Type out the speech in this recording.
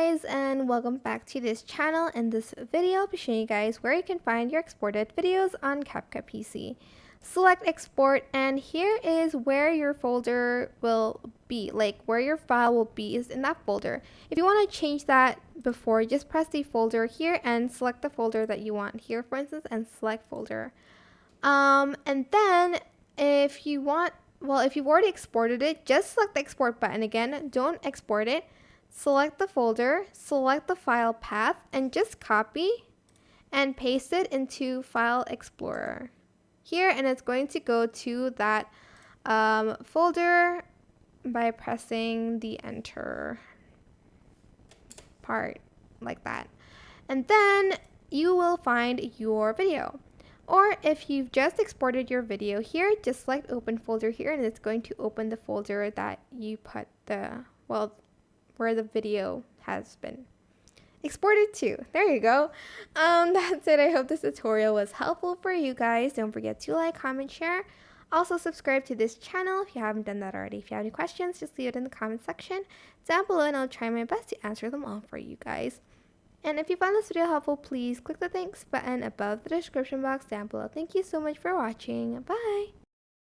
guys, and welcome back to this channel. In this video, I'll be showing you guys where you can find your exported videos on CapCut PC. Select export, and here is where your folder will be, like where your file will be is in that folder. If you want to change that before, just press the folder here and select the folder that you want here, for instance, and select folder. And then if you want, well, if you've already exported it, just select the export button again. Don't export it. Select the folder, select the file path, and just copy and paste it into File Explorer here, and it's going to go to that folder by pressing the enter part like that. And then you will find your video. Or if you've just exported your video here, just select open folder here, and it's going to open the folder that you put the, well, where the video has been exported to. There you go. That's it. I hope this tutorial was helpful for you guys. Don't forget to like, comment, share. Also subscribe to this channel if you haven't done that already. If you have any questions, just leave it in the comment section down below, and I'll try my best to answer them all for you guys. And if you found this video helpful, please click the thanks button above the description box down below. Thank you so much for watching. Bye!